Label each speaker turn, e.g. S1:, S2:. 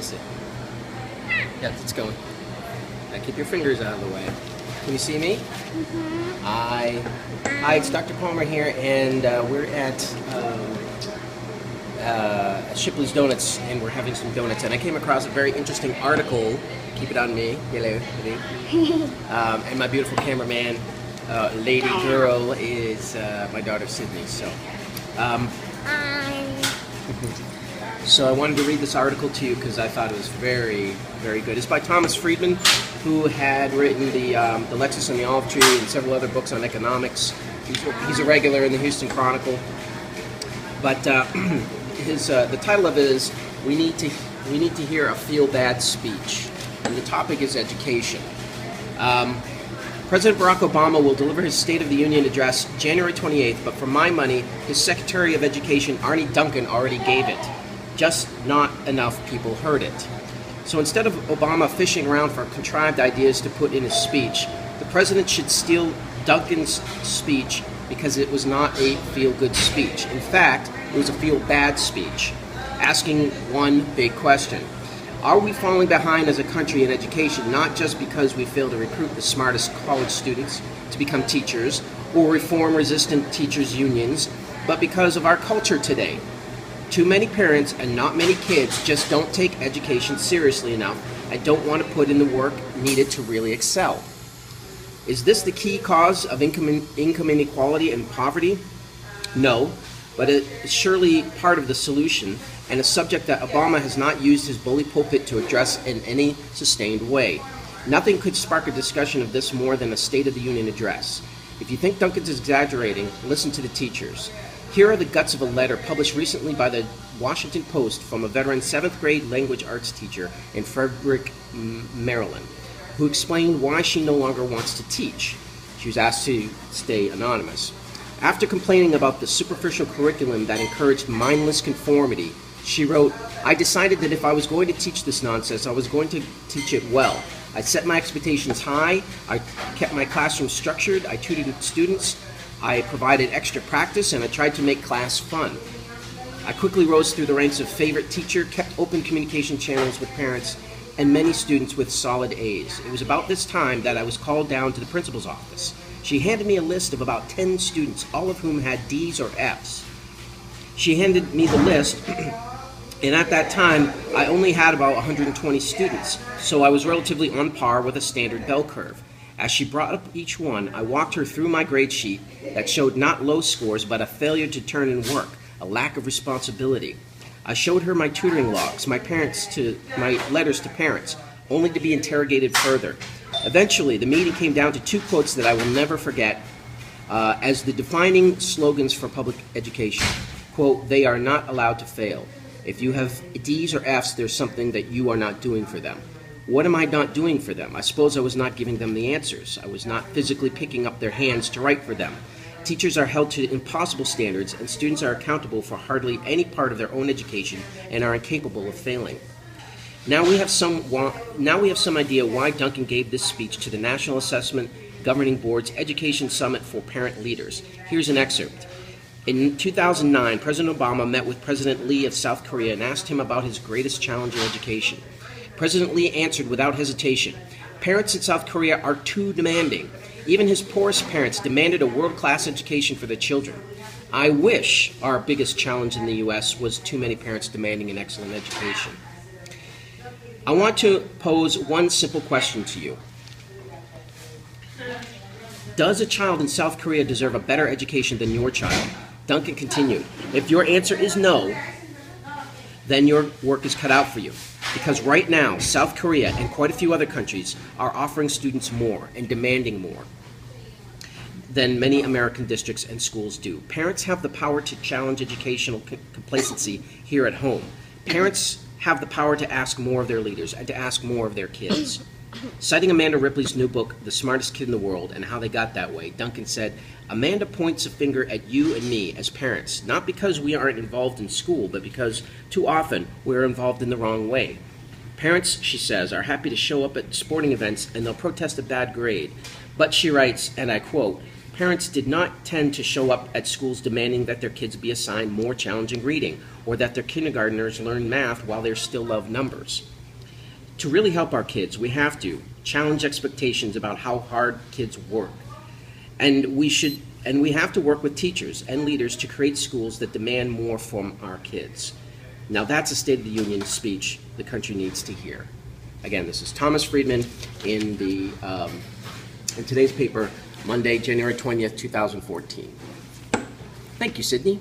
S1: Miss it. Yeah, it's going. Now keep your fingers out of the way. Can you see me?
S2: Mm-hmm.
S1: Hi, it's Dr. Palmer here, and we're at Shipley's Donuts, and we're having some donuts. And I came across a very interesting article. Keep it on me. Hello. And my beautiful cameraman, lady girl, is my daughter Sydney. So I wanted to read this article to you because I thought it was very, very good. It's by Thomas Friedman, who had written the Lexus and the Olive Tree and several other books on economics. He's a regular in the Houston Chronicle. But the title of it is "We Need to Hear a Feel Bad Speech," and the topic is education. President Barack Obama will deliver his State of the Union address January 28th, but for my money, his Secretary of Education, Arne Duncan, already gave it. Just not enough people heard it. So instead of Obama fishing around for contrived ideas to put in his speech, the president should steal Duncan's speech because it was not a feel-good speech. In fact, it was a feel-bad speech, asking one big question. Are we falling behind as a country in education, not just because we fail to recruit the smartest college students to become teachers or reform resistant teachers' unions, but because of our culture today? Too many parents and not many kids just don't take education seriously enough and don't want to put in the work needed to really excel. Is this the key cause of income inequality and poverty? No, but it is surely part of the solution, and a subject that Obama has not used his bully pulpit to address in any sustained way. Nothing could spark a discussion of this more than a State of the Union address. If you think Duncan's exaggerating, listen to the teachers. Here are the guts of a letter published recently by the Washington Post from a veteran 7th grade language arts teacher in Frederick, Maryland, who explained why she no longer wants to teach. She was asked to stay anonymous. After complaining about the superficial curriculum that encouraged mindless conformity, she wrote, "I decided that if I was going to teach this nonsense, I was going to teach it well. I set my expectations high, I kept my classroom structured, I tutored students, I provided extra practice, and I tried to make class fun. I quickly rose through the ranks of favorite teacher, kept open communication channels with parents, and many students with solid A's. It was about this time that I was called down to the principal's office. She handed me a list of about 10 students, all of whom had D's or F's. She handed me the list, and at that time, I only had about 120 students, so I was relatively on par with a standard bell curve. As she brought up each one, I walked her through my grade sheet that showed not low scores, but a failure to turn in work, a lack of responsibility. I showed her my tutoring logs, my letters to parents, only to be interrogated further. Eventually, the meeting came down to 2 quotes that I will never forget as the defining slogans for public education. Quote, "They are not allowed to fail. If you have D's or F's, there's something that you are not doing for them." What am I not doing for them? I suppose I was not giving them the answers. I was not physically picking up their hands to write for them. Teachers are held to impossible standards, and students are accountable for hardly any part of their own education and are incapable of failing. Now we have some idea why Duncan gave this speech to the National Assessment Governing Board's Education Summit for Parent Leaders. Here's an excerpt. In 2009, President Obama met with President Lee of South Korea and asked him about his greatest challenge in education. President Lee answered without hesitation, "Parents in South Korea are too demanding. Even his poorest parents demanded a world-class education for their children. I wish our biggest challenge in the U.S. was too many parents demanding an excellent education." I want to pose one simple question to you. Does a child in South Korea deserve a better education than your child? Duncan continued, "If your answer is no, then your work is cut out for you. Because right now, South Korea and quite a few other countries are offering students more and demanding more than many American districts and schools do. Parents have the power to challenge educational complacency here at home. Parents have the power to ask more of their leaders and to ask more of their kids." Citing Amanda Ripley's new book, The Smartest Kid in the World and How They Got That Way, Duncan said, "Amanda points a finger at you and me as parents, not because we aren't involved in school, but because too often we're involved in the wrong way. Parents," she says, "are happy to show up at sporting events and they'll protest a bad grade. But," she writes, and I quote, Parents did not tend to show up at schools demanding that their kids be assigned more challenging reading or that their kindergartners learn math while they still love numbers. To really help our kids, we have to challenge expectations about how hard kids work. And we have to work with teachers and leaders to create schools that demand more from our kids. Now that's a State of the Union speech the country needs to hear. Again, this is Thomas Friedman in today's paper, Monday, January 20th, 2014. Thank you, Sydney.